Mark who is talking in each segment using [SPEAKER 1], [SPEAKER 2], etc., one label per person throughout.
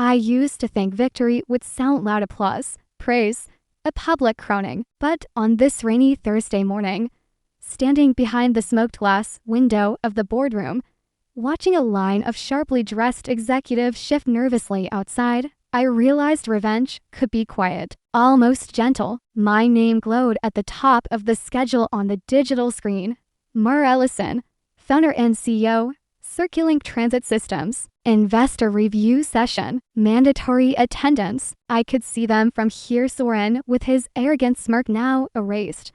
[SPEAKER 1] I used to think victory would sound loud applause, praise, a public crowning. But on this rainy Thursday morning, standing behind the smoked glass window of the boardroom, watching a line of sharply dressed executives shift nervously outside, I realized revenge could be quiet, almost gentle. My name glowed at the top of the schedule on the digital screen. Mar Ellison, founder and CEO, Circulink Transit Systems, investor review session, mandatory attendance. I could see them from here. Soren, with his arrogant smirk now erased.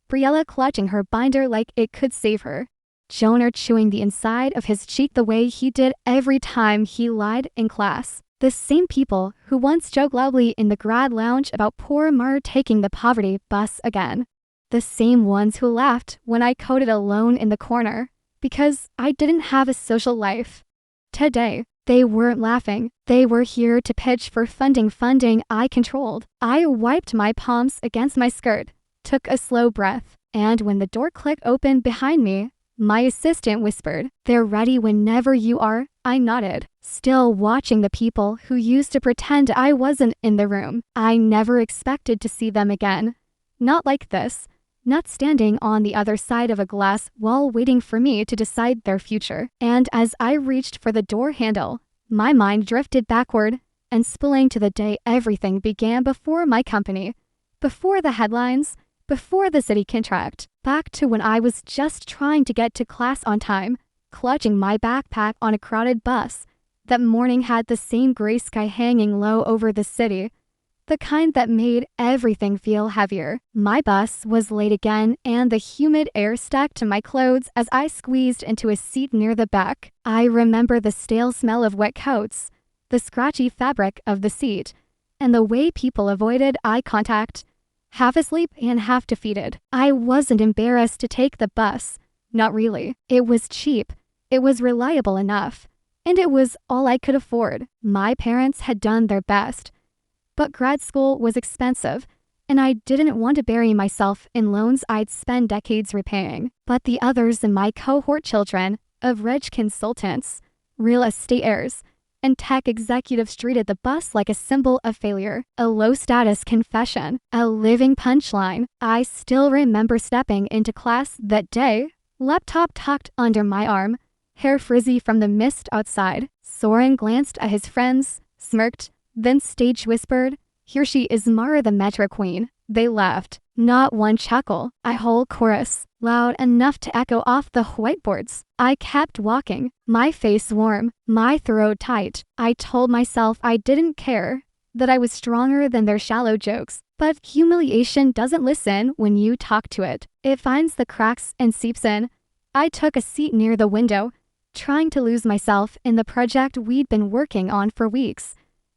[SPEAKER 1] Briella clutching her binder like it could save her. Jonah chewing the inside of his cheek the way he did every time he lied in class. The same people who once joked loudly in the grad lounge about poor Mar taking the poverty bus again. The same ones who laughed when I coded alone in the corner because I didn't have a social life. Today, they weren't laughing. They were here to pitch for funding I controlled. I wiped my palms against my skirt, took a slow breath, and when the door clicked open behind me, my assistant whispered, "They're ready whenever you are." I nodded, still watching the people who used to pretend I wasn't in the room. I never expected to see them again. Not like this. Not standing on the other side of a glass wall waiting for me to decide their future. And as I reached for the door handle, my mind drifted backward and spilling to the day everything began before my company, before the headlines, before the city contract, back to when I was just trying to get to class on time, clutching my backpack on a crowded bus. That morning had the same gray sky hanging low over the city, the kind that made everything feel heavier. My bus was late again, and the humid air stuck to my clothes as I squeezed into a seat near the back. I remember the stale smell of wet coats, the scratchy fabric of the seat, and the way people avoided eye contact. Half asleep and half defeated. I wasn't embarrassed to take the bus. Not really. It was cheap. It was reliable enough. And it was all I could afford. My parents had done their best. But grad school was expensive, and I didn't want to bury myself in loans I'd spend decades repaying. But the others in my cohort, children of rich consultants, real estate heirs, and tech executives, treated the bus like a symbol of failure, a low-status confession, a living punchline. I still remember stepping into class that day, laptop tucked under my arm, hair frizzy from the mist outside. Soren glanced at his friends, smirked, then stage whispered, "Here she is, Mara the Metro Queen." They laughed. Not one chuckle, a whole chorus, loud enough to echo off the whiteboards. I kept walking, my face warm, my throat tight. I told myself I didn't care, that I was stronger than their shallow jokes. But humiliation doesn't listen when you talk to it. It finds the cracks and seeps in. I took a seat near the window, trying to lose myself in the project we'd been working on for weeks.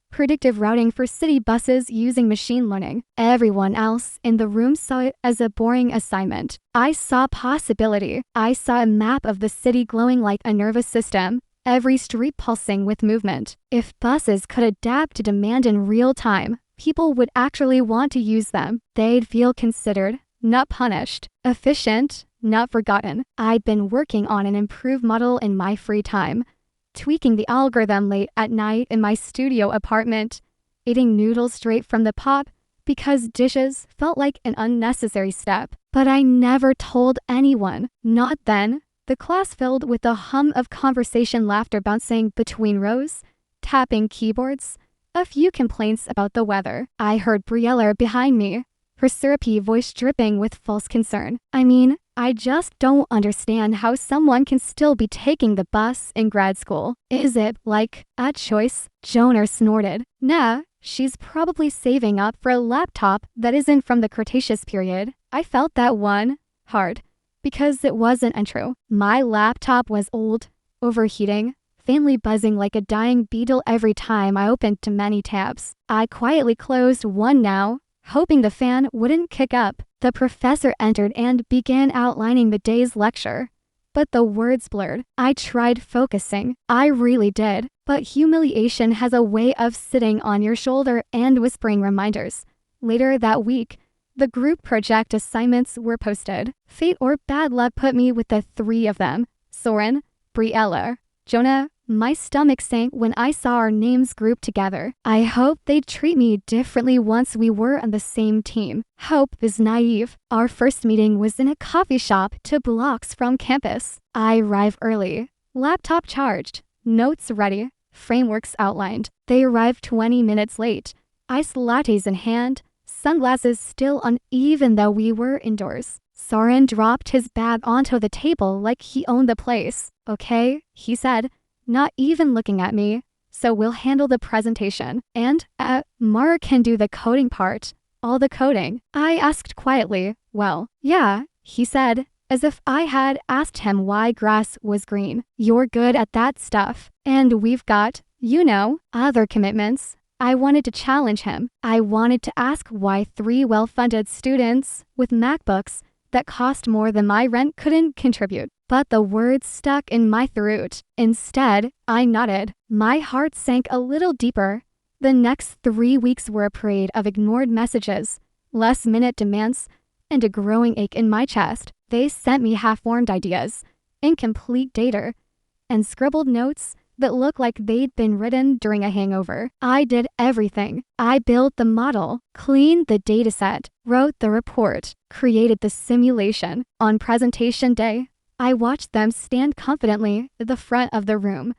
[SPEAKER 1] Predictive routing for city buses using machine learning. Everyone else in the room saw it as a boring assignment. I saw possibility. I saw a map of the city glowing like a nervous system, every street pulsing with movement. If buses could adapt to demand in real time, people would actually want to use them. They'd feel considered, not punished. Efficient, not forgotten. I'd been working on an improved model in my free time, tweaking the algorithm late at night in my studio apartment, eating noodles straight from the pot because dishes felt like an unnecessary step. But I never told anyone, not then. The class filled with the hum of conversation, laughter bouncing between rows, tapping keyboards, a few complaints about the weather. I heard Briella behind me, her syrupy voice dripping with false concern. "I mean, I just don't understand how someone can still be taking the bus in grad school. Is it, like, a choice?" Jonah snorted. "Nah, she's probably saving up for a laptop that isn't from the Cretaceous period." I felt that one hard, because it wasn't untrue. My laptop was old, overheating, faintly buzzing like a dying beetle every time I opened too many tabs. I quietly closed one now, hoping the fan wouldn't kick up. The professor entered and began outlining the day's lecture, but the words blurred. I tried focusing. I really did. But humiliation has a way of sitting on your shoulder and whispering reminders. Later that week, the group project assignments were posted. Fate or bad luck put me with the three of them: Soren, Briella, Jonah, My stomach sank when I saw our names grouped together. I hoped they'd treat me differently once we were on the same team. Hope is naive. Our first meeting was in a coffee shop 2 blocks from campus. I arrive early. Laptop charged. Notes ready. Frameworks outlined. They arrived 20 minutes late. Iced lattes in hand. Sunglasses still on even though we were indoors. Soren dropped his bag onto the table like he owned the place. Okay, he said, not even looking at me. So we'll handle the presentation. And, Mara can do the coding part. All the coding. I asked quietly. Well, yeah, he said, as if I had asked him why grass was green. You're good at that stuff. And we've got, other commitments. I wanted to challenge him. I wanted to ask why 3 well-funded students with MacBooks that cost more than my rent couldn't contribute. But the words stuck in my throat. Instead, I nodded. My heart sank a little deeper. The next 3 weeks were a parade of ignored messages, last-minute demands, and a growing ache in my chest. They sent me half-formed ideas, incomplete data, and scribbled notes that looked like they'd been written during a hangover. I did everything. I built the model, cleaned the dataset, wrote the report, created the simulation. On presentation day, I watched them stand confidently at the front of the room,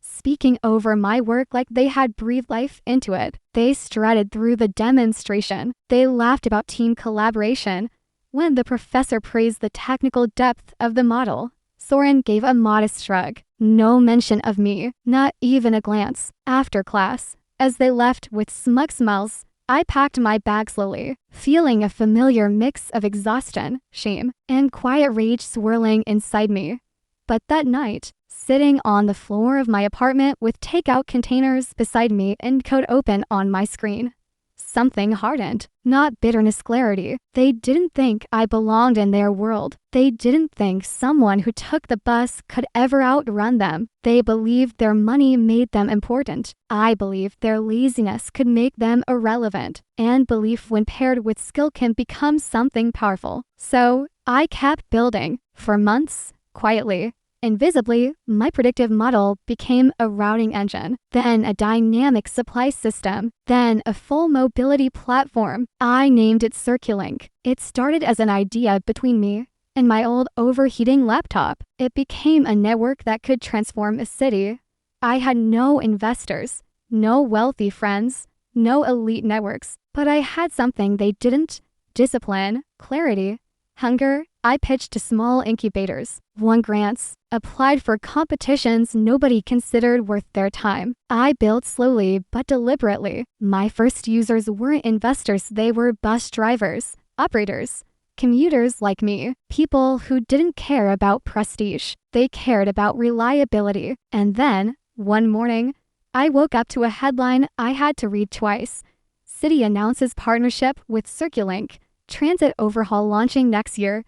[SPEAKER 1] speaking over my work like they had breathed life into it. They strutted through the demonstration. They laughed about team collaboration. When the professor praised the technical depth of the model, Soren gave a modest shrug. No mention of me, not even a glance. After class, as they left with smug smiles, I packed my bag slowly, feeling a familiar mix of exhaustion, shame, and quiet rage swirling inside me. But that night, sitting on the floor of my apartment with takeout containers beside me and code open on my screen, something hardened. Not bitterness, clarity. They didn't think I belonged in their world. They didn't think someone who took the bus could ever outrun them. They believed their money made them important. I believed their laziness could make them irrelevant. And belief, when paired with skill, can become something powerful. So I kept building. For months, quietly. Invisibly, my predictive model became a routing engine, then a dynamic supply system, then a full mobility platform. I named it CircuLink. It started as an idea between me and my old overheating laptop. It became a network that could transform a city. I had no investors, no wealthy friends, no elite networks, but I had something they didn't: discipline, clarity, hunger. I pitched to small incubators, won grants, applied for competitions nobody considered worth their time. I built slowly but deliberately. My first users weren't investors, they were bus drivers, operators, commuters like me, people who didn't care about prestige. They cared about reliability. And then, one morning, I woke up to a headline I had to read twice. City announces partnership with CircuLink, transit overhaul launching next year.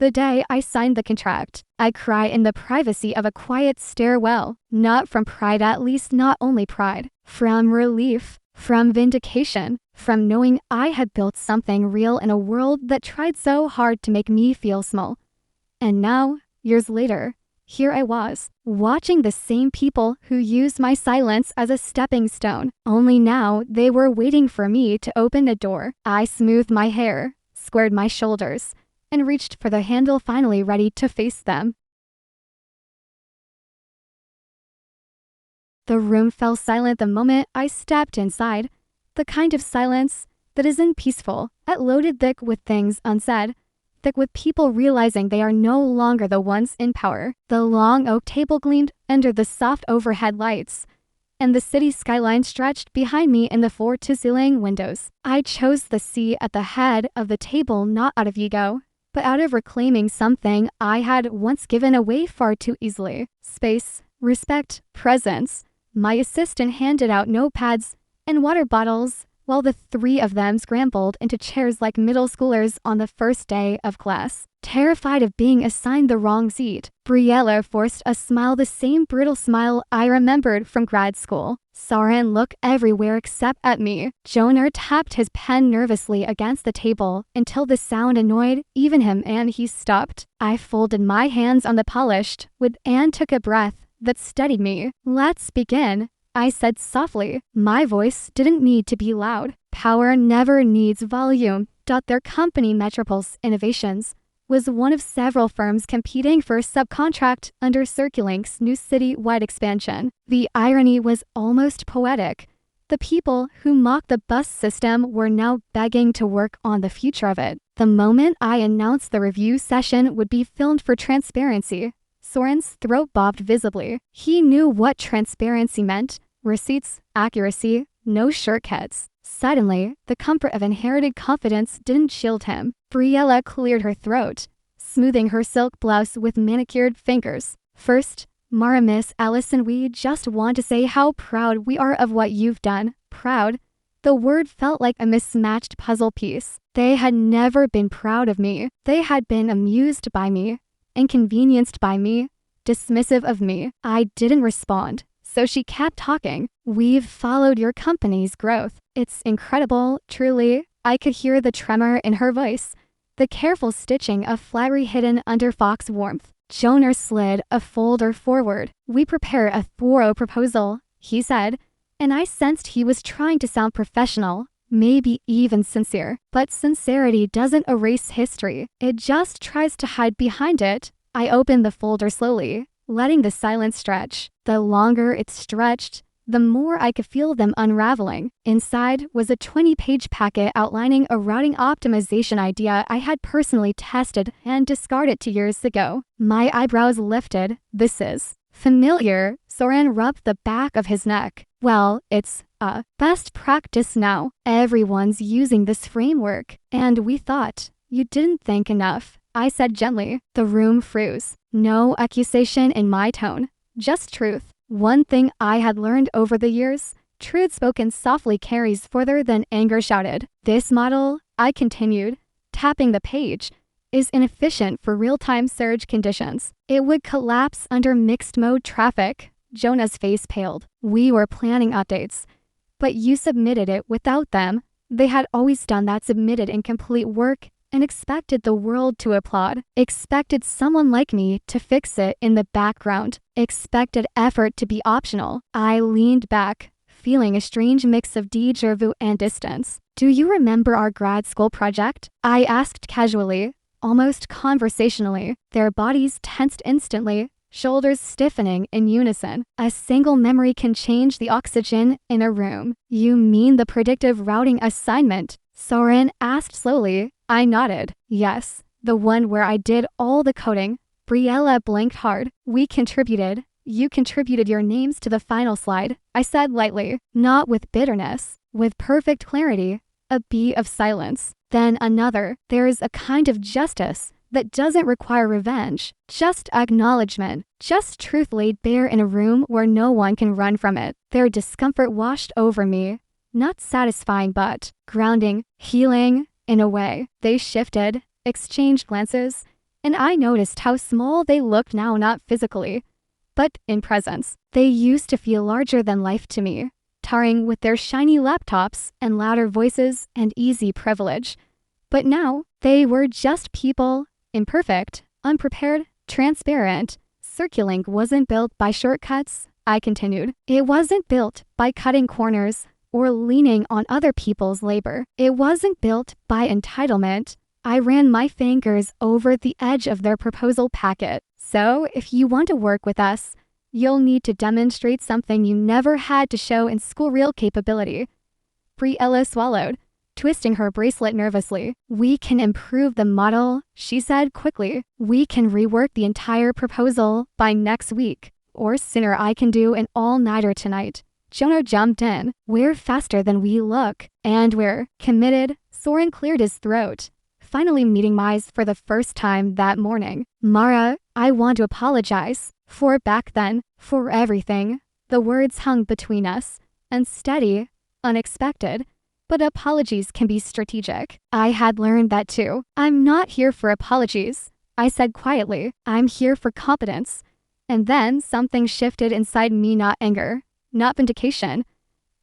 [SPEAKER 1] The day I signed the contract, I cried in the privacy of a quiet stairwell. Not from pride, at least not only pride. From relief, from vindication, from knowing I had built something real in a world that tried so hard to make me feel small. And now, years later, here I was, watching the same people who used my silence as a stepping stone. Only now they were waiting for me to open a door. I smoothed my hair, squared my shoulders, and reached for the handle, finally ready to face them. The room fell silent the moment I stepped inside, the kind of silence that isn't peaceful, yet loaded thick with things unsaid, thick with people realizing they are no longer the ones in power. The long oak table gleamed under the soft overhead lights, and the city skyline stretched behind me in the floor-to-ceiling windows. I chose the seat at the head of the table not out of ego, but out of reclaiming something I had once given away far too easily: space, respect, presence. My assistant handed out notepads and water bottles while the 3 of them scrambled into chairs like middle schoolers on the first day of class. Terrified of being assigned the wrong seat, Briella forced a smile, the same brittle smile I remembered from grad school. Soren looked everywhere except at me. Jonar tapped his pen nervously against the table until the sound annoyed even him, and he stopped. I folded my hands on the polished wood and took a breath. that steadied me. "Let's begin," I said softly. My voice didn't need to be loud. Power never needs volume. Their company, Metropulse Innovations, was one of several firms competing for a subcontract under CircuLink's new city-wide expansion. The irony was almost poetic. The people who mocked the bus system were now begging to work on the future of it. The moment I announced the review session would be filmed for transparency, Soren's throat bobbed visibly. He knew what transparency meant: receipts, accuracy, no shortcuts. Suddenly, the comfort of inherited confidence didn't shield him. Briella cleared her throat, smoothing her silk blouse with manicured fingers. "First, Mara, Miss Allison, we just want to say how proud we are of what you've done." Proud? The word felt like a mismatched puzzle piece. They had never been proud of me. They had been amused by me, inconvenienced by me, dismissive of me. I didn't respond, so she kept talking. "We've followed your company's growth. It's incredible, truly." I could hear the tremor in her voice, the careful stitching of flattery hidden under Fox's warmth. Joner slid a folder forward. "We prepare a thorough proposal," he said, and I sensed he was trying to sound professional, maybe even sincere. But sincerity doesn't erase history. It just tries to hide behind it. I opened the folder slowly, letting the silence stretch. The longer it stretched, the more I could feel them unraveling. Inside was a 20-page packet outlining a routing optimization idea I had personally tested and discarded 2 years ago. My eyebrows lifted. "This is familiar." Soren rubbed the back of his neck. "Well, it's best practice now. Everyone's using this framework, and we thought you didn't think enough," I said gently. The room froze. No accusation in my tone, just truth. One thing I had learned over the years: truth spoken softly carries further than anger shouted. "This model," I continued, tapping the page, "is inefficient for real-time surge conditions. It would collapse under mixed-mode traffic." Jonah's face paled. "We were planning updates, but you submitted it without them." They had always done that: submitted incomplete work and expected the world to applaud, expected someone like me to fix it in the background, expected effort to be optional. I leaned back, feeling a strange mix of déjà vu and distance. "Do you remember our grad school project?" I asked casually, almost conversationally. Their bodies tensed instantly, shoulders stiffening in unison. A single memory can change the oxygen in a room. "You mean the predictive routing assignment?" Soren asked slowly. I nodded. "Yes, the one where I did all the coding." Briella blinked hard. "We contributed. You contributed your names to the final slide," I said lightly, not with bitterness, with perfect clarity. A beat of silence. Then another. "There's a kind of justice that doesn't require revenge, just acknowledgement, just truth laid bare in a room where no one can run from it." Their discomfort washed over me. Not satisfying, but grounding, healing. In a way, they shifted, exchanged glances, and I noticed how small they looked now, not physically, but in presence. They used to feel larger than life to me, towering with their shiny laptops and louder voices and easy privilege. But now, they were just people, imperfect, unprepared, transparent. "CircuLink wasn't built by shortcuts," I continued. "It wasn't built by cutting corners or leaning on other people's labor. It wasn't built by entitlement." I ran my fingers over the edge of their proposal packet. "So, if you want to work with us, you'll need to demonstrate something you never had to show in school: real capability." Briella swallowed, twisting her bracelet nervously. "We can improve the model," she said quickly. "We can rework the entire proposal by next week, or sooner. I can do an all-nighter tonight." Jonah jumped in. "We're faster than we look, and we're committed." Soren cleared his throat, finally meeting my eyes for the first time that morning. "Mara, I want to apologize for back then, for everything." The words hung between us, unsteady, unexpected, but apologies can be strategic. I had learned that too. "I'm not here for apologies," I said quietly. "I'm here for competence." And then something shifted inside me: not anger, not vindication,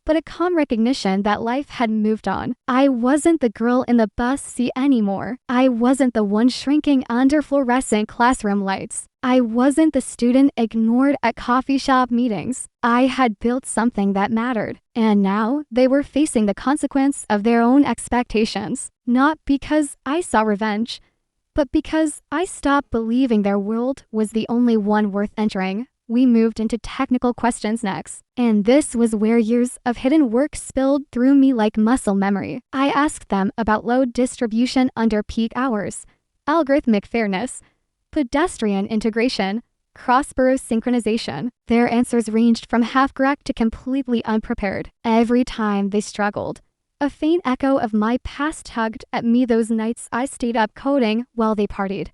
[SPEAKER 1] but a calm recognition that life had moved on. I wasn't the girl in the bus seat anymore. I wasn't the one shrinking under fluorescent classroom lights. I wasn't the student ignored at coffee shop meetings. I had built something that mattered, and now they were facing the consequence of their own expectations. Not because I saw revenge, but because I stopped believing their world was the only one worth entering. We moved into technical questions next, and this was where years of hidden work spilled through me like muscle memory. I asked them about load distribution under peak hours, algorithmic fairness, pedestrian integration, cross-borough synchronization. Their answers ranged from half-correct to completely unprepared. Every time they struggled, a faint echo of my past tugged at me those nights I stayed up coding while they partied.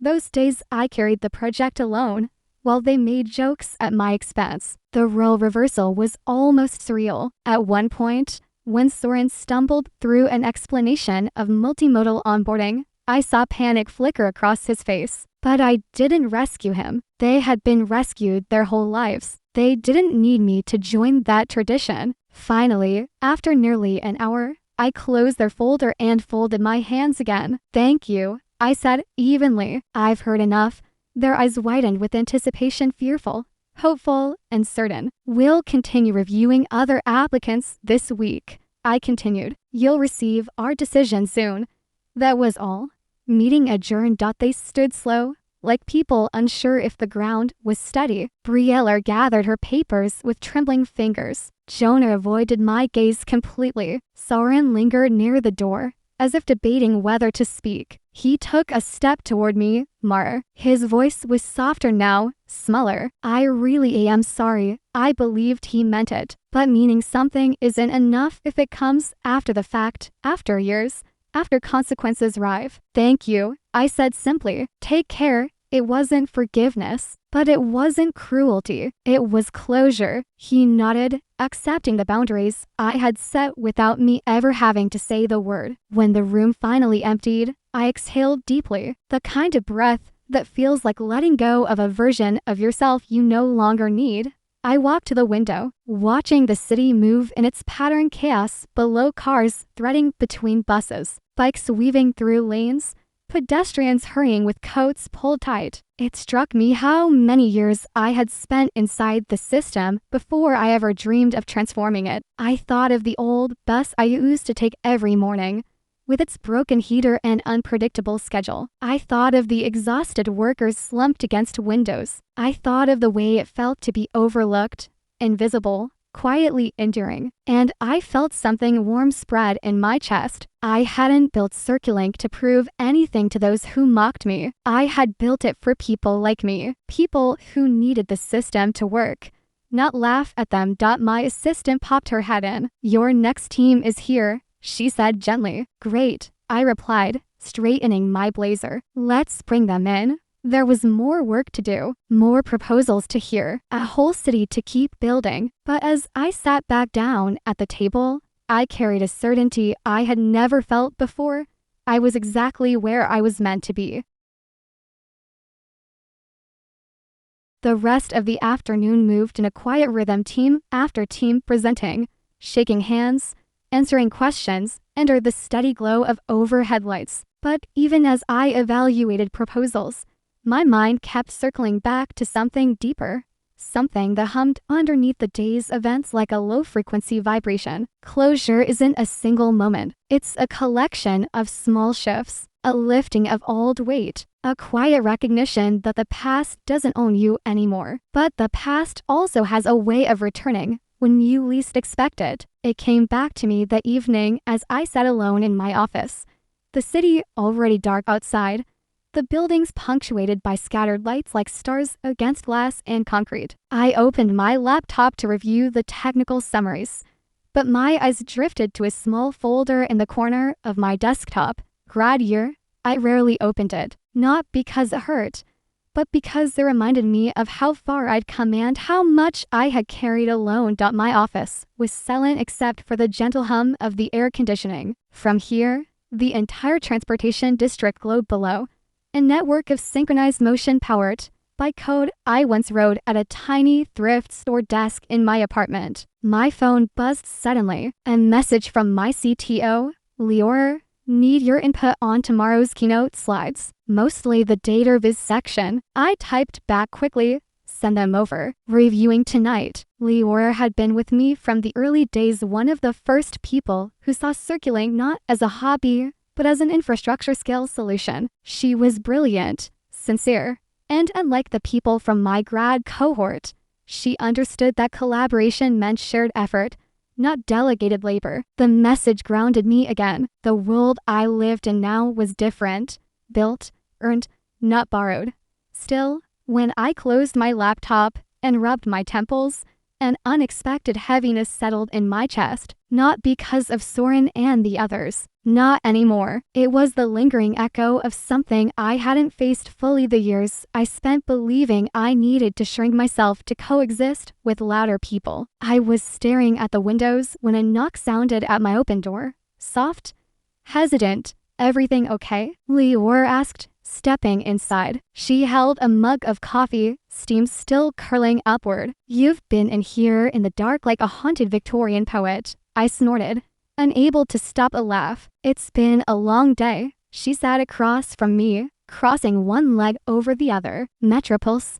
[SPEAKER 1] Those days I carried the project alone, while they made jokes at my expense. The role reversal was almost surreal. At one point, when Soren stumbled through an explanation of multimodal onboarding, I saw panic flicker across his face. But I didn't rescue him. They had been rescued their whole lives. They didn't need me to join that tradition. Finally, after nearly an hour, I closed their folder and folded my hands again. "Thank you," I said evenly. "I've heard enough." Their eyes widened with anticipation, fearful, hopeful, and certain. "We'll continue reviewing other applicants this week," I continued. "You'll receive our decision soon." That was all. Meeting adjourned. They stood slow, like people unsure if the ground was steady. Brielle gathered her papers with trembling fingers. Jonah avoided my gaze completely. Soren lingered near the door, as if debating whether to speak. He took a step toward me, Mar. His voice was softer now, smaller. "I really am sorry." I believed he meant it. But meaning something isn't enough if it comes after the fact, after years, after consequences arrive. "Thank you," I said simply. "Take care." It wasn't forgiveness, but it wasn't cruelty. It was closure. He nodded, accepting the boundaries I had set without me ever having to say the word. When the room finally emptied, I exhaled deeply, the kind of breath that feels like letting go of a version of yourself you no longer need. I walked to the window, watching the city move in its patterned chaos below, cars threading between buses, bikes weaving through lanes, pedestrians hurrying with coats pulled tight. It struck me how many years I had spent inside the system before I ever dreamed of transforming it. I thought of the old bus I used to take every morning, with its broken heater and unpredictable schedule. I thought of the exhausted workers slumped against windows. I thought of the way it felt to be overlooked, invisible, quietly enduring. And I felt something warm spread in my chest. I hadn't built Circulink to prove anything to those who mocked me. I had built it for people like me, people who needed the system to work, not laugh at them. My assistant popped her head in. "Your next team is here," she said gently. "Great," I replied, straightening my blazer. "Let's bring them in." There was more work to do, more proposals to hear, a whole city to keep building. But as I sat back down at the table, I carried a certainty I had never felt before. I was exactly where I was meant to be. The rest of the afternoon moved in a quiet rhythm, team after team presenting, shaking hands, answering questions, under the steady glow of overhead lights. But even as I evaluated proposals, my mind kept circling back to something deeper, something that hummed underneath the day's events like a low-frequency vibration. Closure isn't a single moment. It's a collection of small shifts, a lifting of old weight, a quiet recognition that the past doesn't own you anymore. But the past also has a way of returning when you least expect it. It came back to me that evening as I sat alone in my office. The city already dark outside, the buildings punctuated by scattered lights like stars against glass and concrete. I opened my laptop to review the technical summaries, but my eyes drifted to a small folder in the corner of my desktop. Grad year. I rarely opened it, not because it hurt, but because it reminded me of how far I'd come and how much I had carried alone. My office was silent except for the gentle hum of the air conditioning. From here, the entire transportation district glowed below, a network of synchronized motion powered by code I once wrote at a tiny thrift store desk in my apartment. My phone buzzed suddenly, a message from my CTO, Lior. Need your input on tomorrow's keynote slides. Mostly the data viz section. I typed back quickly. Send them over. Reviewing tonight. Leora had been with me from the early days, one of the first people who saw circling not as a hobby, but as an infrastructure scale solution. She was brilliant, sincere, and unlike the people from my grad cohort, she understood that collaboration meant shared effort, not delegated labor. The message grounded me again. The world I lived in now was different. Built, earned, not borrowed. Still, when I closed my laptop and rubbed my temples, an unexpected heaviness settled in my chest. Not because of Soren and the others. Not anymore. It was the lingering echo of something I hadn't faced fully, the years I spent believing I needed to shrink myself to coexist with louder people. I was staring at the windows when a knock sounded at my open door. Soft, hesitant. Everything okay? Leora asked, stepping inside. She held a mug of coffee, steam still curling upward. You've been in here in the dark like a haunted Victorian poet. I snorted, unable to stop a laugh. It's been a long day. She sat across from me, crossing one leg over the other. Metropulse.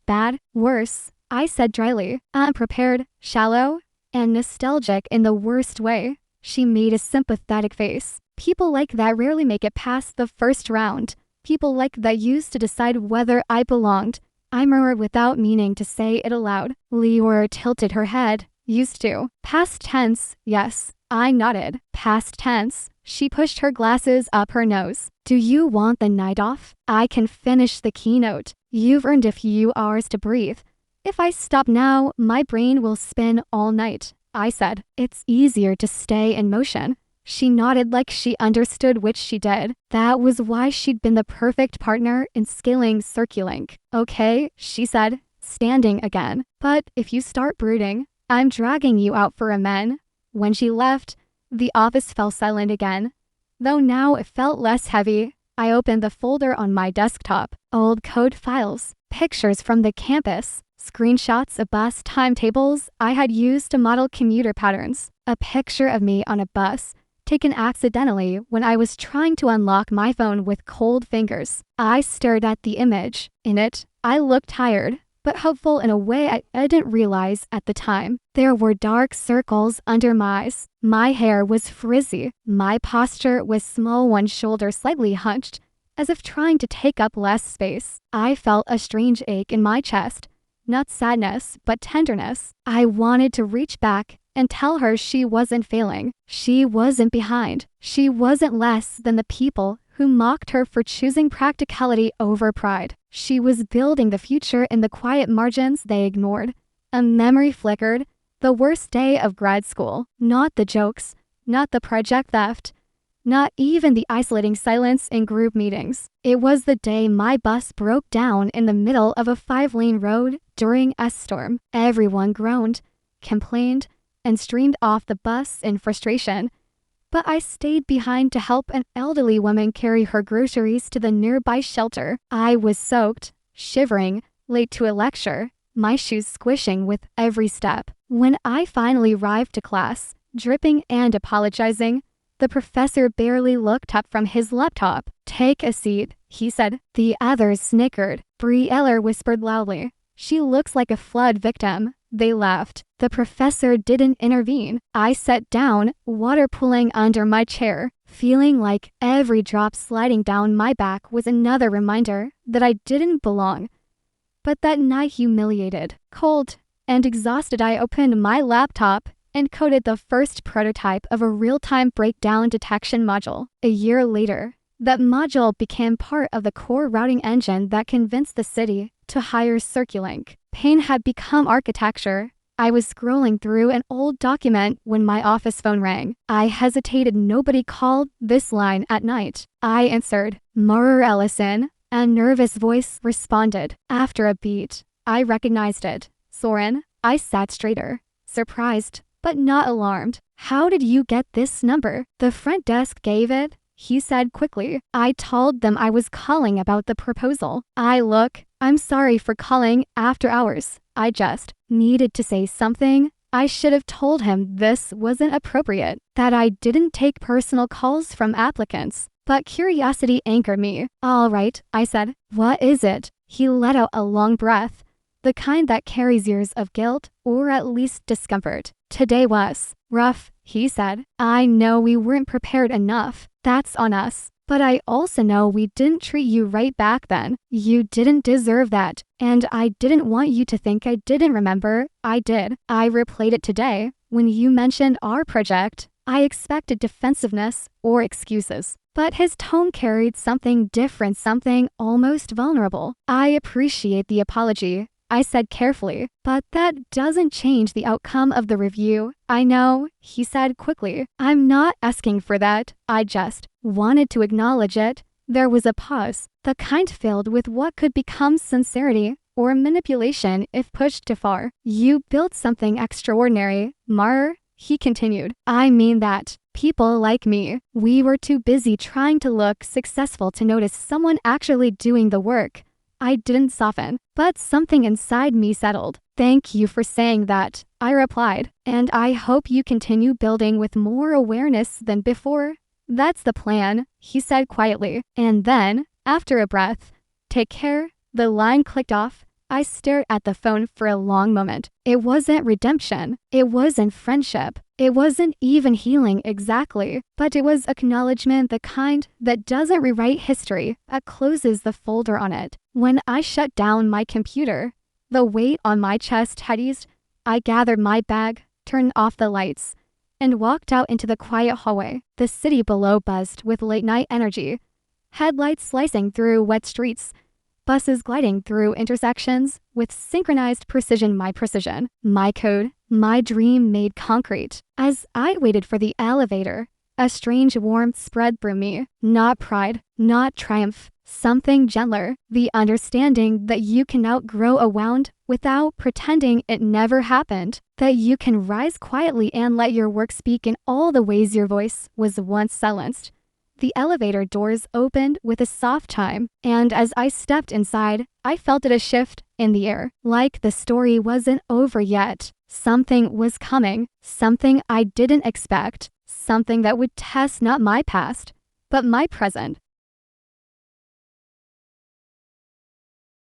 [SPEAKER 1] Bad. Worse. I said dryly. Unprepared, shallow, and nostalgic in the worst way. She made a sympathetic face. People like that rarely make it past the first round. People like that used to decide whether I belonged. I murmured without meaning to say it aloud. Leora tilted her head. Used to. Past tense, yes. I nodded. Past tense. She pushed her glasses up her nose. Do you want the night off? I can finish the keynote. You've earned a few hours to breathe. If I stop now, my brain will spin all night. I said. It's easier to stay in motion. She nodded like she understood, which she did. That was why she'd been the perfect partner in scaling CircuLink. Okay, she said, standing again. But if you start brooding, I'm dragging you out for a men. When she left, the office fell silent again. Though now it felt less heavy, I opened the folder on my desktop. Old code files, pictures from the campus, screenshots of bus timetables I had used to model commuter patterns. A picture of me on a bus, taken accidentally when I was trying to unlock my phone with cold fingers. I stared at the image. In it, I looked tired, but hopeful in a way I didn't realize at the time. There were dark circles under my eyes. My hair was frizzy. My posture was small, one shoulder slightly hunched, as if trying to take up less space. I felt a strange ache in my chest. Not sadness, but tenderness. I wanted to reach back and tell her she wasn't failing. She wasn't behind. She wasn't less than the people who mocked her for choosing practicality over pride. She was building the future in the quiet margins they ignored. A memory flickered. The worst day of grad school. Not the jokes, not the project theft, not even the isolating silence in group meetings. It was the day my bus broke down in the middle of a 5-lane road during a storm. Everyone groaned, complained, and streamed off the bus in frustration. But I stayed behind to help an elderly woman carry her groceries to the nearby shelter. I was soaked, shivering, late to a lecture, my shoes squishing with every step. When I finally arrived to class, dripping and apologizing, the professor barely looked up from his laptop. Take a seat, he said. The others snickered. Brie Eller whispered loudly. She looks like a flood victim. They laughed. The professor didn't intervene. I sat down, water pooling under my chair, feeling like every drop sliding down my back was another reminder that I didn't belong. But that night, humiliated, cold, and exhausted, I opened my laptop and coded the first prototype of a real-time breakdown detection module. A year later, that module became part of the core routing engine that convinced the city to hire CircuLink. Pain had become architecture. I was scrolling through an old document when my office phone rang. I hesitated. Nobody called this line at night. I answered. Murray Ellison. A nervous voice responded. After a beat, I recognized it. Soren. I sat straighter, surprised, but not alarmed. How did you get this number? The front desk gave it, he said quickly. I told them I was calling about the proposal. I'm sorry for calling after hours. I just needed to say something. I should have told him this wasn't appropriate, that I didn't take personal calls from applicants. But curiosity anchored me. All right, I said. What is it? He let out a long breath, the kind that carries years of guilt or at least discomfort. Today was rough, he said. I know we weren't prepared enough. That's on us. But I also know we didn't treat you right back then. You didn't deserve that. And I didn't want you to think I didn't remember. I did. I replayed it today. When you mentioned our project, I expected defensiveness or excuses. But his tone carried something different, something almost vulnerable. I appreciate the apology, I said carefully, but that doesn't change the outcome of the review. I know, he said quickly. I'm not asking for that. I just wanted to acknowledge it. There was a pause, the kind filled with what could become sincerity or manipulation if pushed too far. You built something extraordinary, Mar, he continued. I mean that. People like me, we were too busy trying to look successful to notice someone actually doing the work. I didn't soften, but something inside me settled. Thank you for saying that, I replied, and I hope you continue building with more awareness than before. That's the plan, he said quietly, and then, after a breath, take care. The line clicked off. I stared at the phone for a long moment. It wasn't redemption. It wasn't friendship. It wasn't even healing exactly, but it was acknowledgement, the kind that doesn't rewrite history, but closes the folder on it. When I shut down my computer, the weight on my chest had eased. I gathered my bag, turned off the lights, and walked out into the quiet hallway. The city below buzzed with late-night energy. Headlights slicing through wet streets, buses gliding through intersections with synchronized precision, my code, my dream made concrete. As I waited for the elevator, a strange warmth spread through me. Not pride, not triumph, something gentler. The understanding that you can outgrow a wound without pretending it never happened. That you can rise quietly and let your work speak in all the ways your voice was once silenced. The elevator doors opened with a soft chime, and as I stepped inside, I felt it a shift in the air, like the story wasn't over yet. Something was coming, something I didn't expect, something that would test not my past, but my present.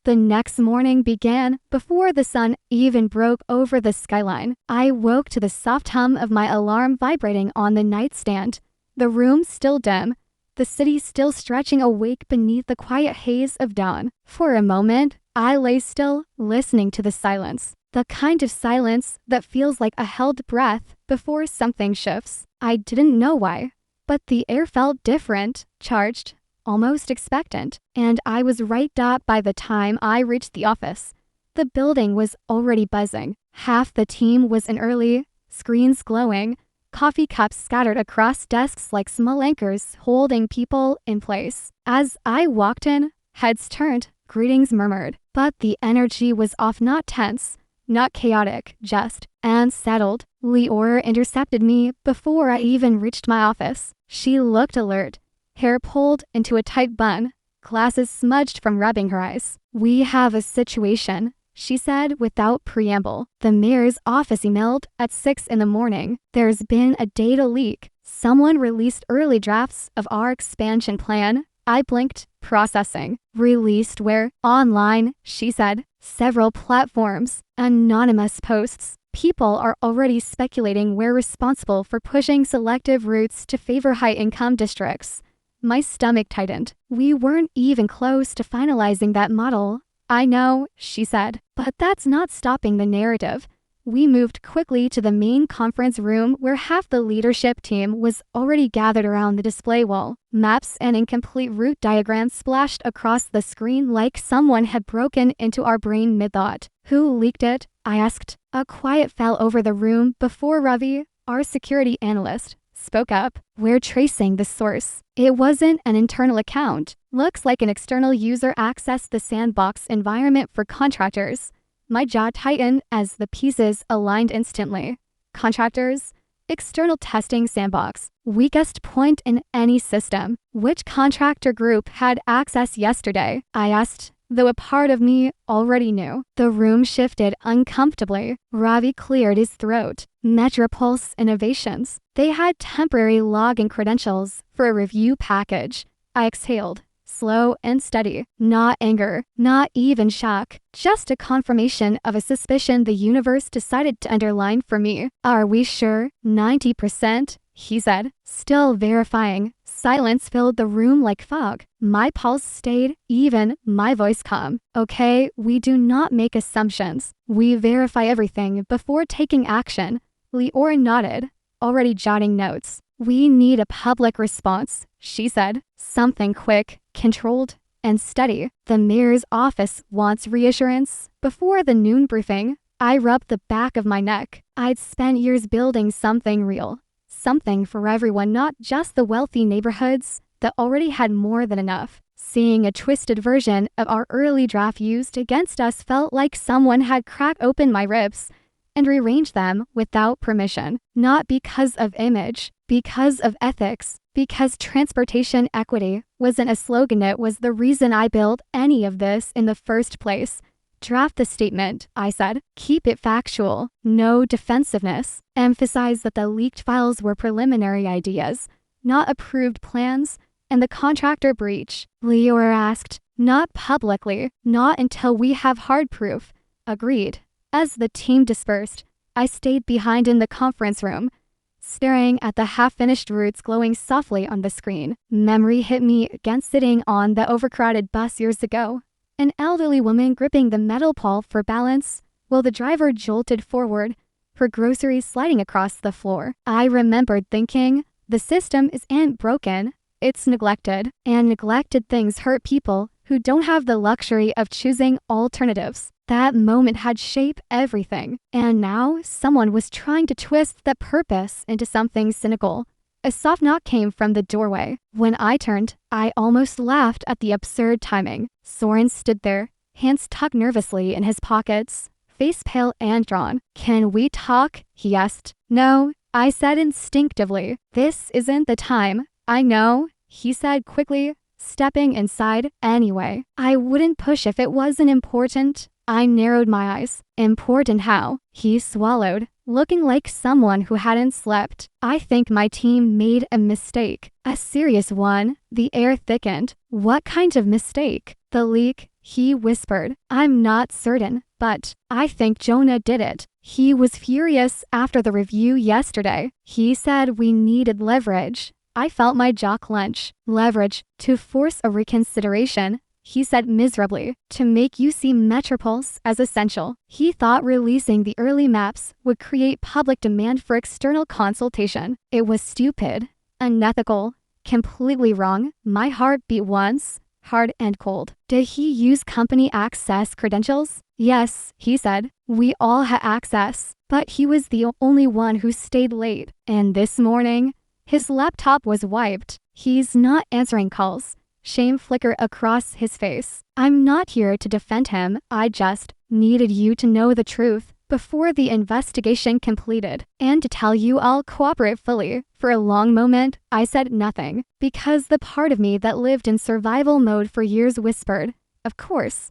[SPEAKER 1] The next morning began before the sun even broke over the skyline. I woke to the soft hum of my alarm vibrating on the nightstand. The room still dim, the city still stretching awake beneath the quiet haze of dawn. For a moment, I lay still, listening to the silence. The kind of silence that feels like a held breath before something shifts. I didn't know why, but the air felt different, charged, almost expectant. And I was right by the time I reached the office. The building was already buzzing. Half the team was in early, screens glowing, coffee cups scattered across desks like small anchors holding people in place. As I walked in, heads turned, greetings murmured, but the energy was off, not tense, not chaotic, just unsettled. Leora intercepted me before I even reached my office. She looked alert, hair pulled into a tight bun, glasses smudged from rubbing her eyes. We have a situation, she said without preamble. The mayor's office emailed at 6 in the morning. There's been a data leak. Someone released early drafts of our expansion plan. I blinked. Processing. Released where? Online, she said. Several platforms. Anonymous posts. People are already speculating we're responsible for pushing selective routes to favor high-income districts. My stomach tightened. We weren't even close to finalizing that model. I know, she said, but that's not stopping the narrative. We moved quickly to the main conference room where half the leadership team was already gathered around the display wall. Maps and incomplete route diagrams splashed across the screen like someone had broken into our brain mid-thought. Who leaked it? I asked. A quiet fell over the room before Ravi, our security analyst, spoke up. We're tracing the source. It wasn't an internal account. Looks like an external user accessed the sandbox environment for contractors. My jaw tightened as the pieces aligned instantly. Contractors? External testing sandbox. Weakest point in any system. Which contractor group had access yesterday? I asked, though a part of me already knew. The room shifted uncomfortably. Ravi cleared his throat. Metropulse Innovations. They had temporary login credentials for a review package. I exhaled. Slow and steady. Not anger, not even shock. Just a confirmation of a suspicion the universe decided to underline for me. Are we sure? 90%? He said, still verifying. Silence filled the room like fog. My pulse stayed even, my voice calm. Okay, we do not make assumptions. We verify everything before taking action. Leora nodded, already jotting notes. We need a public response, she said. Something quick, controlled, and steady. The mayor's office wants reassurance. Before the noon briefing, I rubbed the back of my neck. I'd spent years building something real. Something for everyone, not just the wealthy neighborhoods that already had more than enough. Seeing a twisted version of our early draft used against us felt like someone had cracked open my ribs and rearranged them without permission. Not because of image, because of ethics, because transportation equity wasn't a slogan, it was the reason I built any of this in the first place. Draft the statement, I said. Keep it factual. No defensiveness. Emphasize that the leaked files were preliminary ideas, not approved plans, and the contractor breach. Leora asked. Not publicly. Not until we have hard proof. Agreed. As the team dispersed, I stayed behind in the conference room, staring at the half-finished routes glowing softly on the screen. Memory hit me again sitting on the overcrowded bus years ago. An elderly woman gripping the metal pole for balance, while the driver jolted forward, her groceries sliding across the floor. I remembered thinking, the system isn't broken, it's neglected, and neglected things hurt people who don't have the luxury of choosing alternatives. That moment had shaped everything, and now someone was trying to twist that purpose into something cynical. A soft knock came from the doorway. When I turned, I almost laughed at the absurd timing. Soren stood there, hands tucked nervously in his pockets, face pale and drawn. Can we talk? He asked. No, I said instinctively. This isn't the time. I know, he said quickly, stepping inside. Anyway, I wouldn't push if it wasn't important. I narrowed my eyes. Important how? He swallowed, looking like someone who hadn't slept. I think my team made a mistake. A serious one. The air thickened. What kind of mistake? The leak, he whispered. I'm not certain, but I think Jonah did it. He was furious after the review yesterday. He said we needed leverage. I felt my jaw clench. Leverage to force a reconsideration. He said miserably, to make you see Metropulse as essential. He thought releasing the early maps would create public demand for external consultation. It was stupid, unethical, completely wrong. My heart beat once, hard and cold. Did he use company access credentials? Yes, he said. We all had access, but he was the only one who stayed late. And this morning, his laptop was wiped. He's not answering calls. Shame flickered across his face. I'm not here to defend him. I just needed you to know the truth before the investigation completed, and to tell you I'll cooperate fully. For a long moment, I said nothing, because the part of me that lived in survival mode for years whispered, of course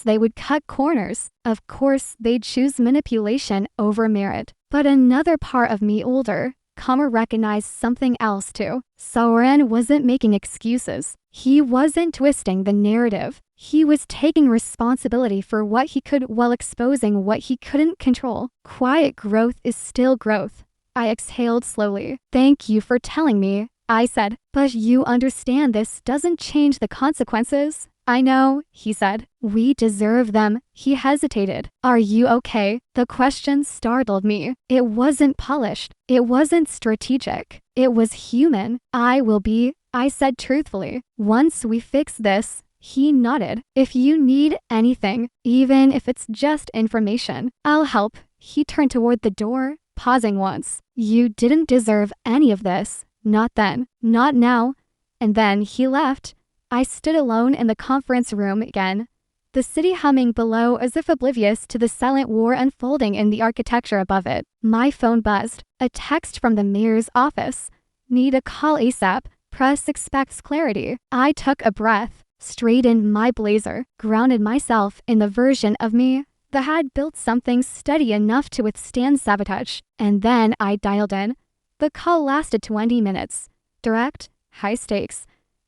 [SPEAKER 1] they would cut corners. Of course they'd choose manipulation over merit. But another part of me, older, calmer, recognized something else too. Soren wasn't making excuses. He wasn't twisting the narrative. He was taking responsibility for what he could while exposing what he couldn't control. Quiet growth is still growth. I exhaled slowly. Thank you for telling me, I said. But you understand this doesn't change the consequences. I know, he said. We deserve them. He hesitated. Are you okay? The question startled me. It wasn't polished. It wasn't strategic. It was human. I will be, I said truthfully. Once we fix this, he nodded. If you need anything, even if it's just information, I'll help. He turned toward the door, pausing once. You didn't deserve any of this. Not then. Not now. And then he left. I stood alone in the conference room again, the city humming below as if oblivious to the silent war unfolding in the architecture above it. My phone buzzed. A text from the mayor's office. Need a call ASAP. Press expects clarity. I took a breath. straightened my blazer, grounded myself in the version of me that had built something steady enough to withstand sabotage. And then I dialed in. The call lasted 20 minutes. Direct, high stakes.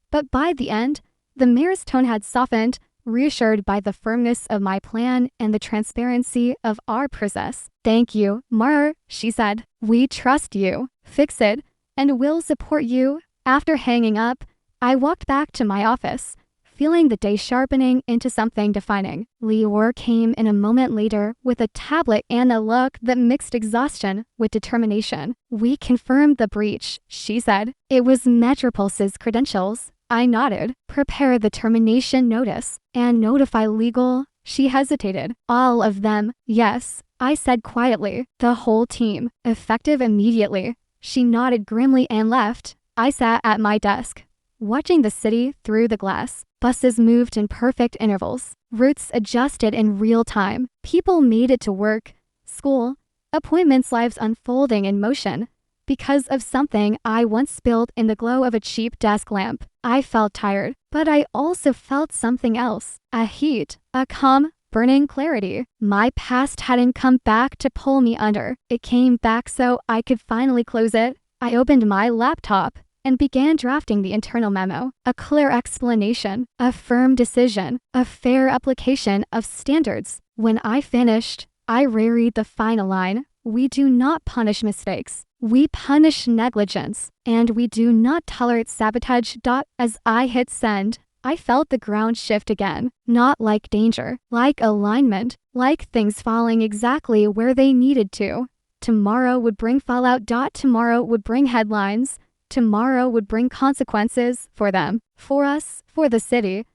[SPEAKER 1] But by the end, the mayor's tone had softened, reassured by the firmness of my plan and the transparency of our process. "Thank you, Mar," she said. "We trust you. Fix it, and we'll support you." After hanging up, I walked back to my office, feeling the day sharpening into something defining. Lior came in a moment later with a tablet and a look that mixed exhaustion with determination. "We confirmed the breach," she said. "It was Metropulse's credentials." I nodded. "Prepare the termination notice and notify legal." She hesitated. "All of them." "Yes," I said quietly. "The whole team. Effective immediately." She nodded grimly and left. I sat at my desk, watching the city through the glass. Buses moved in perfect intervals. Routes adjusted in real time. People made it to work, school, appointments, lives unfolding in motion. Because of something I once spilled in the glow of a cheap desk lamp. I felt tired, but I also felt something else. A heat, a calm, burning clarity. My past hadn't come back to pull me under. It came back so I could finally close it. I opened my laptop and began drafting the internal memo. A clear explanation, a firm decision, a fair application of standards. When I finished, I reread the final line. "We do not punish mistakes. We punish negligence, and we do not tolerate sabotage." As I hit send, I felt the ground shift again. Not like danger, like alignment, like things falling exactly where they needed to. Tomorrow would bring fallout. Tomorrow would bring headlines. Tomorrow would bring consequences for them, for us, for the city.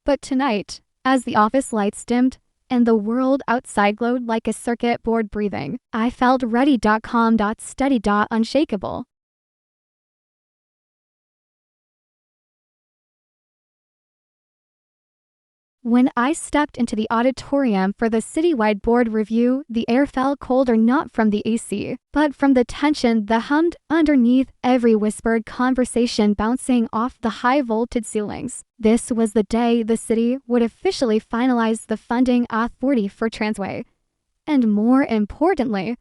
[SPEAKER 1] But tonight, as the office lights dimmed, and the world outside glowed like a circuit board breathing, I felt ready. Calm. Steady. Unshakable. When I stepped into the auditorium for the citywide board review, the air felt colder, not from the AC, but from the tension that hummed underneath every whispered conversation bouncing off the high-voltage ceilings. This was the day the city would officially finalize the funding authority for Transway. And more importantly,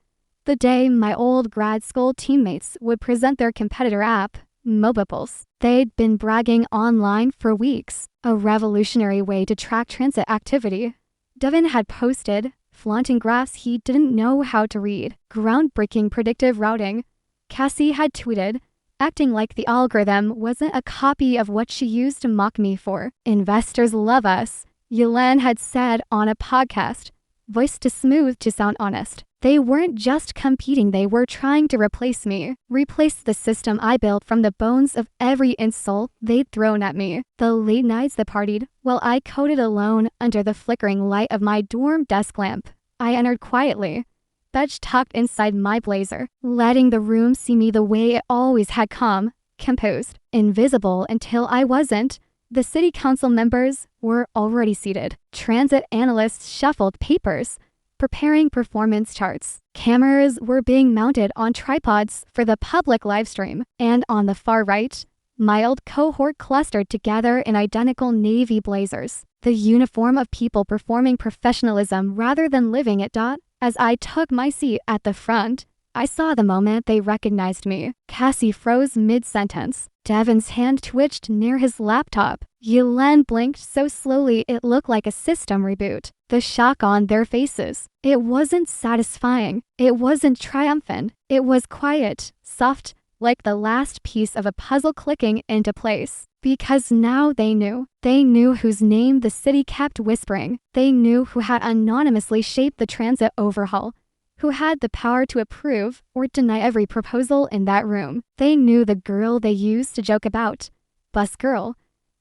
[SPEAKER 1] the day my old grad school teammates would present their competitor app, Mobipulse. They'd been bragging online for weeks, a revolutionary way to track transit activity. Devin had posted, flaunting graphs he didn't know how to read, groundbreaking predictive routing. Cassie had tweeted, acting like the algorithm wasn't a copy of what she used to mock me for. "Investors love us," Yelena had said on a podcast, voiced too smooth to sound honest. They weren't just competing, they were trying to replace me. Replace the system I built from the bones of every insult they'd thrown at me. The late nights they partied, while I coded alone under the flickering light of my dorm desk lamp. I entered quietly, badge tucked inside my blazer, letting the room see me the way it always had come, composed, invisible until I wasn't. The city council members were already seated. Transit analysts shuffled papers, preparing performance charts. Cameras were being mounted on tripods for the public livestream. And on the far right, my old cohort clustered together in identical navy blazers. The uniform of people performing professionalism rather than living it. As I took my seat at the front, I saw the moment they recognized me. Cassie froze mid-sentence. Devin's hand twitched near his laptop. Yelena blinked so slowly it looked like a system reboot. The shock on their faces. It wasn't satisfying. It wasn't triumphant. It was quiet, soft, like the last piece of a puzzle clicking into place. Because now they knew. They knew whose name the city kept whispering. They knew who had anonymously shaped the transit overhaul, who had the power to approve or deny every proposal in that room. They knew the girl they used to joke about. Bus girl.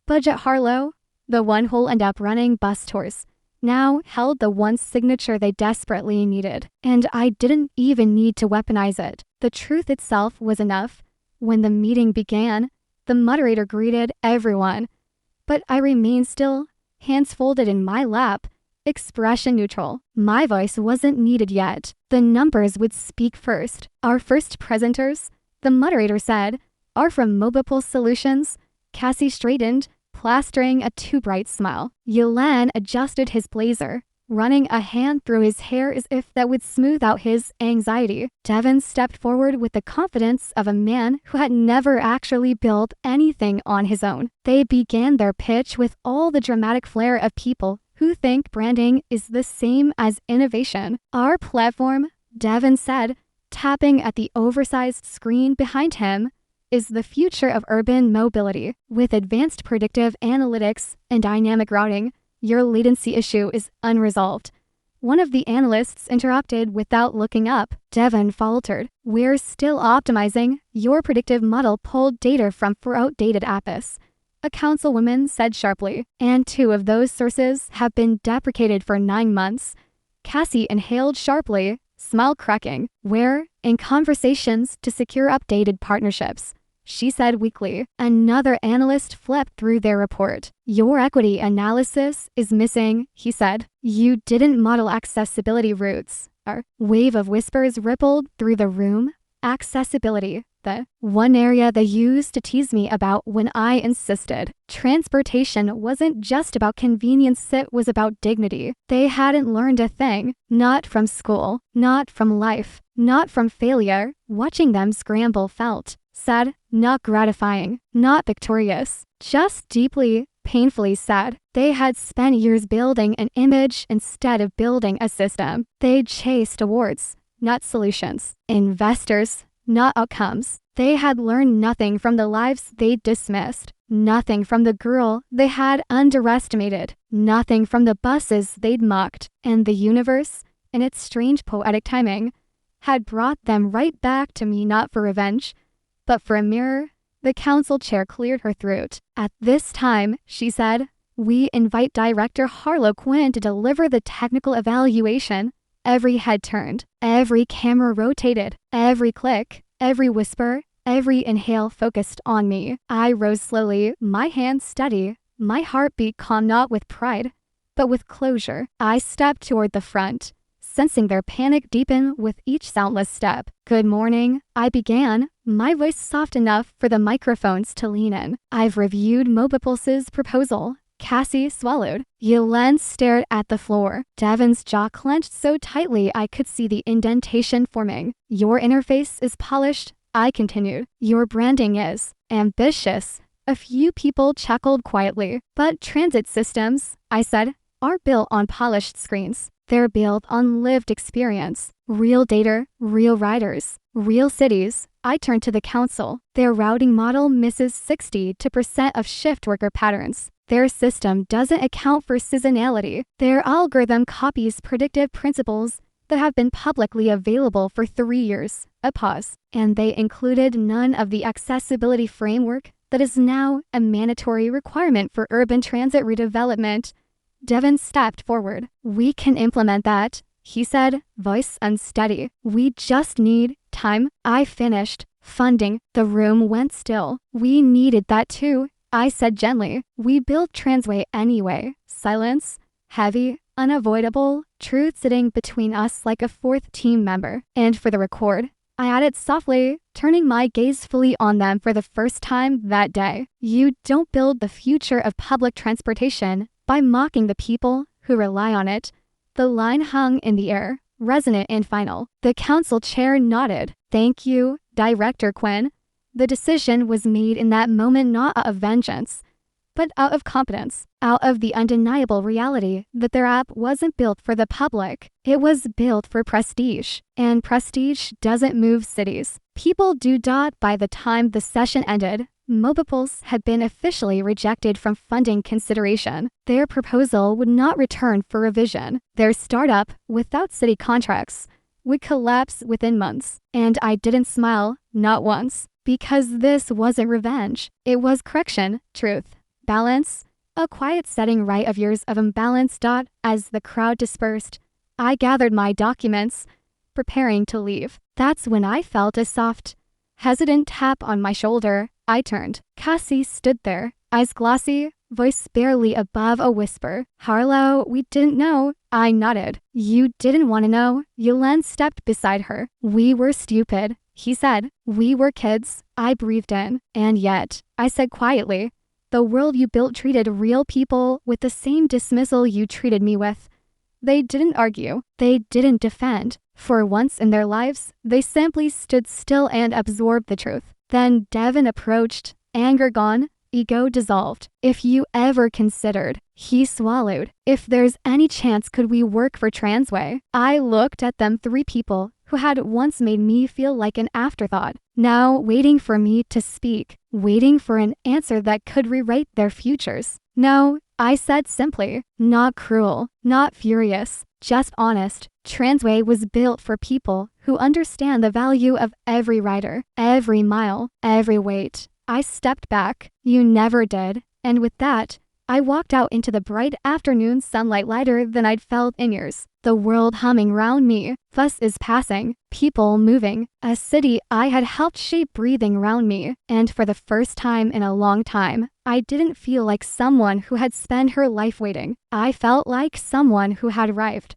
[SPEAKER 1] Budget Harlow, the one who'll end up running bus tours, now held the one signature they desperately needed. And I didn't even need to weaponize it. The truth itself was enough. When the meeting began, the moderator greeted everyone. But I remained still, hands folded in my lap, expression neutral. My voice wasn't needed yet. The numbers would speak first. "Our first presenters," the moderator said, "are from Mobipulse Solutions." Cassie straightened, plastering a too bright smile. Yulan adjusted his blazer, running a hand through his hair as if that would smooth out his anxiety. Devin stepped forward with the confidence of a man who had never actually built anything on his own. They began their pitch with all the dramatic flair of people who think branding is the same as innovation. Our platform, Devin said, tapping at the oversized screen behind him, is the future of urban mobility. With advanced predictive analytics and dynamic routing, your latency issue is unresolved. One of the analysts interrupted without looking up. Devin faltered. We're still optimizing. Your predictive model pulled data from 4 outdated APIs. A councilwoman said sharply, and 2 of those sources have been deprecated for 9 months. Cassie inhaled sharply, smile cracking. We're in conversations to secure updated partnerships, she said weakly. Another analyst flipped through their report. Your equity analysis is missing, he said. You didn't model accessibility routes. A wave of whispers rippled through the room. Accessibility, the one area they used to tease me about when I insisted. Transportation wasn't just about convenience, it was about dignity. They hadn't learned a thing, not from school, not from life, not from failure. Watching them scramble felt sad, not gratifying, not victorious, just deeply, painfully sad. They had spent years building an image instead of building a system. They chased awards, not solutions. Investors, not outcomes. They had learned nothing from the lives they dismissed, nothing from the girl they had underestimated, nothing from the buses they'd mocked, and the universe, in its strange poetic timing, had brought them right back to me, not for revenge, but for a mirror. The council chair cleared her throat. At this time, she said, we invite Director Harlow Quinn to deliver the technical evaluation. Every head turned, every camera rotated, every click, every whisper, every inhale focused on me. I rose slowly, my hands steady, my heartbeat calm, not with pride, but with closure. I stepped toward the front, sensing their panic deepen with each soundless step. Good morning, I began, my voice soft enough for the microphones to lean in. I've reviewed Mobipulse's proposal. Cassie swallowed. Yulan stared at the floor. Devin's jaw clenched so tightly I could see the indentation forming. Your interface is polished, I continued. Your branding is ambitious. A few people chuckled quietly. But transit systems, I said, aren't built on polished screens. They're built on lived experience. Real data, real riders, real cities. I turned to the council. Their routing model misses 60% of shift worker patterns. Their system doesn't account for seasonality. Their algorithm copies predictive principles that have been publicly available for 3 years. A pause. And they included none of the accessibility framework that is now a mandatory requirement for urban transit redevelopment. Devin stepped forward. We can implement that, he said, voice unsteady. We just need time. I finished. Funding. The room went still. We needed that too, I said gently. We built Transway anyway. Silence. Heavy. Unavoidable. Truth sitting between us like a 4th team member. And for the record, I added softly, turning my gaze fully on them for the first time that day. You don't build the future of public transportation by mocking the people who rely on it. The line hung in the air, resonant and final. The council chair nodded. Thank you, Director Quinn. The decision was made in that moment not out of vengeance, but out of competence, out of the undeniable reality that their app wasn't built for the public. It was built for prestige, and prestige doesn't move cities. People do. By the time the session ended, Mobipulse had been officially rejected from funding consideration. Their proposal would not return for revision. Their startup, without city contracts, would collapse within months. And I didn't smile, not once, because this wasn't revenge. It was correction, truth, balance, a quiet setting right of years of imbalance. As the crowd dispersed, I gathered my documents, preparing to leave. That's when I felt a soft, hesitant tap on my shoulder. I turned. Cassie stood there, eyes glossy, voice barely above a whisper. Harlow, we didn't know. I nodded. You didn't want to know. Yulan stepped beside her. We were stupid, he said. We were kids. I breathed in. And yet, I said quietly, The world you built treated real people with the same dismissal you treated me with. They didn't argue. They didn't defend. For once in their lives, they simply stood still and absorbed the truth. Then Devin approached, anger gone, ego dissolved. If you ever considered, he swallowed. If there's any chance could we work for Transway? I looked at them, three people who had once made me feel like an afterthought, now waiting for me to speak, waiting for an answer that could rewrite their futures. No, I said simply, not cruel, not furious, just honest. Transway was built for people who understand the value of every rider, every mile, every weight. I stepped back. You never did. And with that, I walked out into the bright afternoon sunlight lighter than I'd felt in years. The world humming round me. Fuss is passing. People moving. A city I had helped shape breathing round me. And for the first time in a long time, I didn't feel like someone who had spent her life waiting. I felt like someone who had arrived.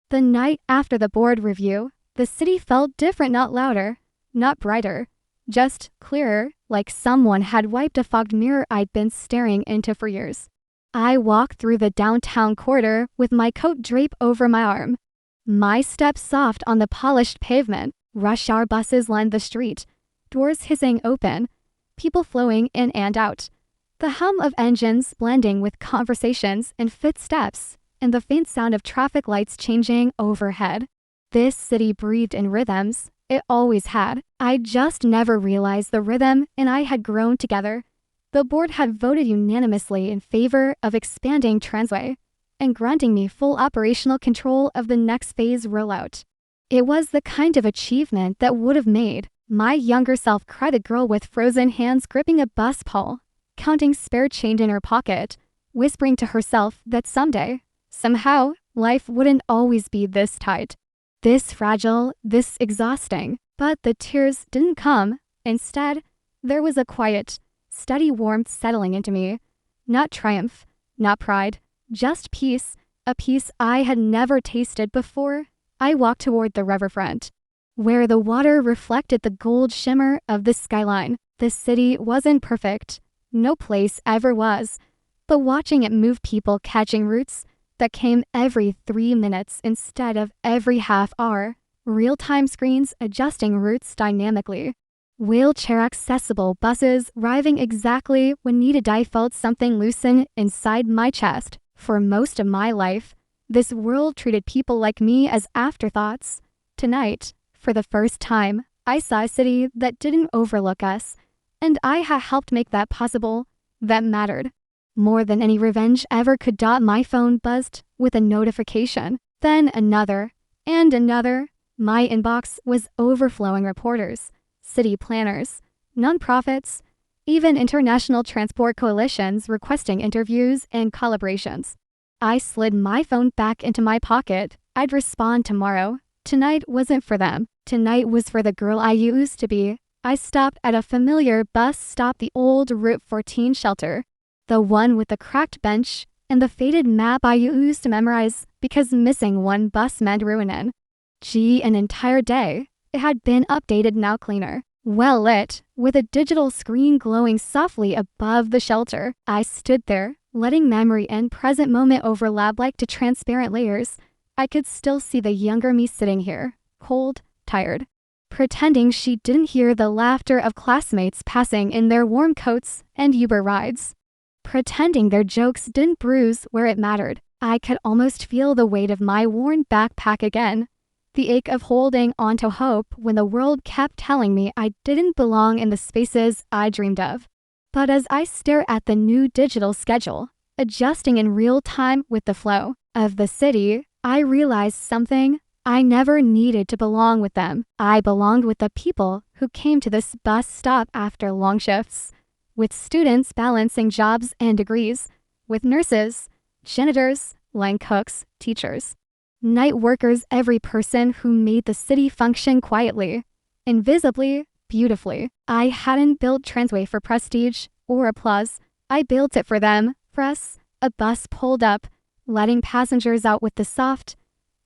[SPEAKER 1] The night after the board review, the city felt different, not louder, not brighter, just clearer, like someone had wiped a fogged mirror I'd been staring into for years. I walked through the downtown corridor with my coat draped over my arm. My steps soft on the polished pavement. Rush hour buses lined the street, doors hissing open, people flowing in and out. The hum of engines blending with conversations and footsteps, and the faint sound of traffic lights changing overhead. This city breathed in rhythms. It always had. I just never realized the rhythm and I had grown together. The board had voted unanimously in favor of expanding Transway and granting me full operational control of the next phase rollout. It was the kind of achievement that would have made my younger self cry, the girl with frozen hands gripping a bus pole, counting spare change in her pocket, whispering to herself that someday, somehow, life wouldn't always be this tight, this fragile, this exhausting. But the tears didn't come. Instead, there was a quiet, steady warmth settling into me. Not triumph, not pride, just peace, a peace I had never tasted before. I walked toward the riverfront, where the water reflected the gold shimmer of the skyline. The city wasn't perfect. No place ever was. But watching it move, people catching routes that came every 3 minutes instead of every half hour, real-time screens adjusting routes dynamically, wheelchair-accessible buses arriving exactly when needed. I felt something loosen inside my chest. For most of my life, this world treated people like me as afterthoughts. Tonight, for the first time, I saw a city that didn't overlook us, and I had helped make that possible. That mattered more than any revenge ever could. My phone buzzed with a notification, then another, and another. My inbox was overflowing. Reporters, city planners, nonprofits, even international transport coalitions requesting interviews and collaborations. I slid my phone back into my pocket. I'd respond tomorrow. Tonight wasn't for them. Tonight was for the girl I used to be. I stopped at a familiar bus stop, the old Route 14 shelter, the one with the cracked bench and the faded map I used to memorize because missing one bus meant ruin. An entire day. It had been updated, now cleaner, well lit, with a digital screen glowing softly above the shelter. I stood there, letting memory and present moment overlap like two transparent layers. I could still see the younger me sitting here, cold, tired, pretending she didn't hear the laughter of classmates passing in their warm coats and Uber rides, pretending their jokes didn't bruise where it mattered. I could almost feel the weight of my worn backpack again, the ache of holding onto hope when the world kept telling me I didn't belong in the spaces I dreamed of. But as I stare at the new digital schedule, adjusting in real time with the flow of the city, I realized something. I never needed to belong with them. I belonged with the people who came to this bus stop after long shifts, with students balancing jobs and degrees, with nurses, janitors, line cooks, teachers, night workers, every person who made the city function quietly, invisibly, beautifully. I hadn't built Transway for prestige or applause. I built it for them, for us. A bus pulled up, letting passengers out with the soft,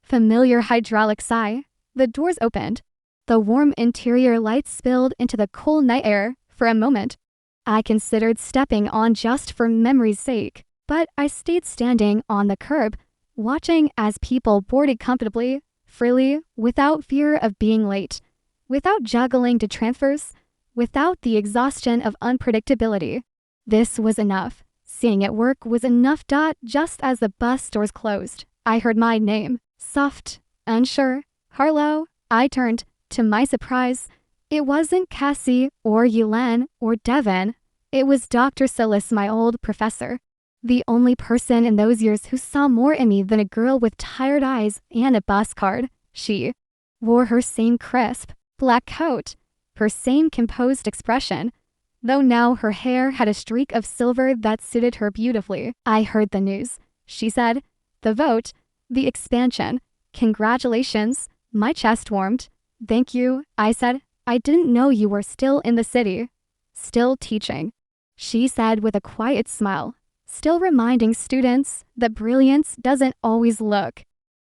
[SPEAKER 1] familiar hydraulic sigh. The doors opened. The warm interior light spilled into the cool night air. For a moment, I considered stepping on just for memory's sake, but I stayed standing on the curb, watching as people boarded comfortably, freely, without fear of being late, without juggling to transfers, without the exhaustion of unpredictability. This was enough. Seeing it work was enough. Just as the bus doors closed, I heard my name. Soft, unsure. Harlow. I turned. To my surprise, it wasn't Cassie or Yulen or Devin. It was Dr. Silas, my old professor. The only person in those years who saw more in me than a girl with tired eyes and a bus card. She wore her same crisp, black coat, her same composed expression, though now her hair had a streak of silver that suited her beautifully. I heard the news, she said. The vote, the expansion. Congratulations. My chest warmed. Thank you, I said. I didn't know you were still in the city. Still teaching, she said with a quiet smile. Still reminding students that brilliance doesn't always look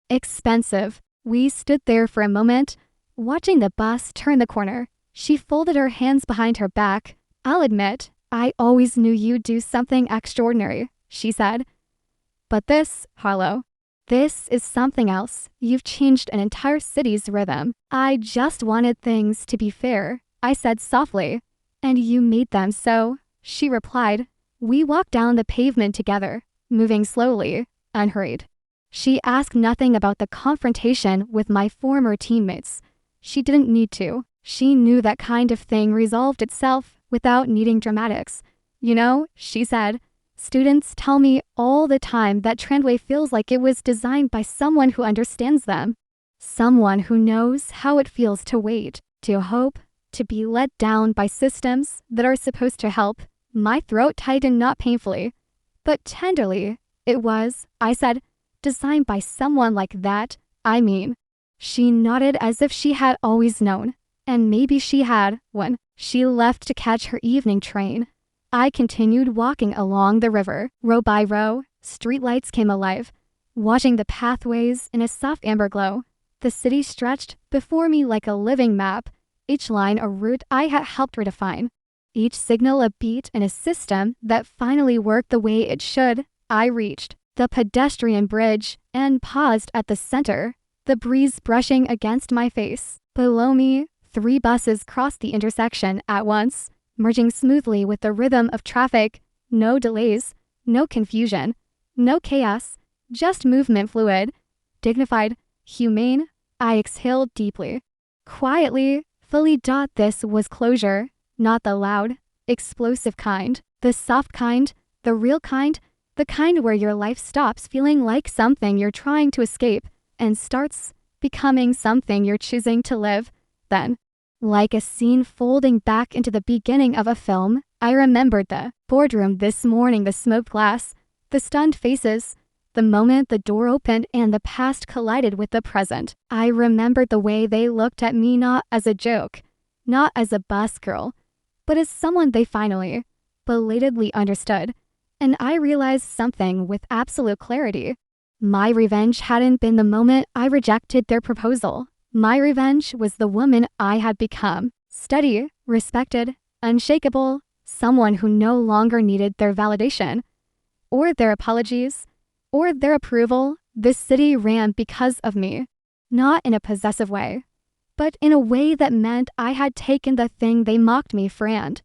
[SPEAKER 1] expensive. We stood there for a moment, watching the bus turn the corner. She folded her hands behind her back. I'll admit, I always knew you'd do something extraordinary, she said. But this, Harlow, this is something else. You've changed an entire city's rhythm. I just wanted things to be fair, I said softly. And you made them so, she replied. We walked down the pavement together, moving slowly, unhurried. She asked nothing about the confrontation with my former teammates. She didn't need to. She knew that kind of thing resolved itself without needing dramatics. You know, she said, students tell me all the time that Trendway feels like it was designed by someone who understands them. Someone who knows how it feels to wait, to hope, to be let down by systems that are supposed to help. My throat tightened not painfully, but tenderly. It was, I said, designed by someone like that, I mean. She nodded as if she had always known, and maybe she had when she left to catch her evening train. I continued walking along the river. Row by row, streetlights came alive, watching the pathways in a soft amber glow. The city stretched before me like a living map, each line a route I had helped redefine, each signal a beat in a system that finally worked the way it should. I reached the pedestrian bridge and paused at the center, the breeze brushing against my face. Below me, 3 buses crossed the intersection at once, merging smoothly with the rhythm of traffic. No delays, no confusion, no chaos, just movement fluid, dignified, humane. I exhaled deeply, quietly, fully. This was closure, not the loud, explosive kind, the soft kind, the real kind, the kind where your life stops feeling like something you're trying to escape and starts becoming something you're choosing to live. Then, like a scene folding back into the beginning of a film, I remembered the boardroom this morning, the smoked glass, the stunned faces, the moment the door opened and the past collided with the present. I remembered the way they looked at me, not as a joke, not as a bus girl, but as someone they finally, belatedly understood. And I realized something with absolute clarity. My revenge hadn't been the moment I rejected their proposal. My revenge was the woman I had become. Steady, respected, unshakable, someone who no longer needed their validation, or their apologies, or their approval. This city ran because of me. Not in a possessive way, but in a way that meant I had taken the thing they mocked me for and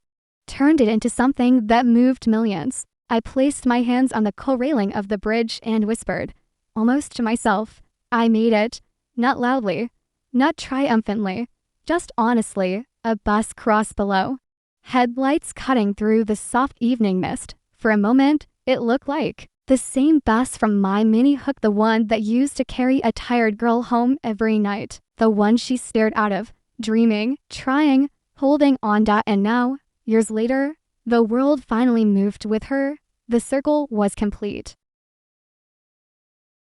[SPEAKER 1] turned it into something that moved millions. I placed my hands on the coal railing of the bridge and whispered, almost to myself, I made it. Not loudly, not triumphantly, just honestly. A bus crossed below, headlights cutting through the soft evening mist. For a moment, it looked like the same bus from my mini hook, the one that used to carry a tired girl home every night, the one she stared out of, dreaming, trying, holding on. And now, years later, the world finally moved with her. The circle was complete.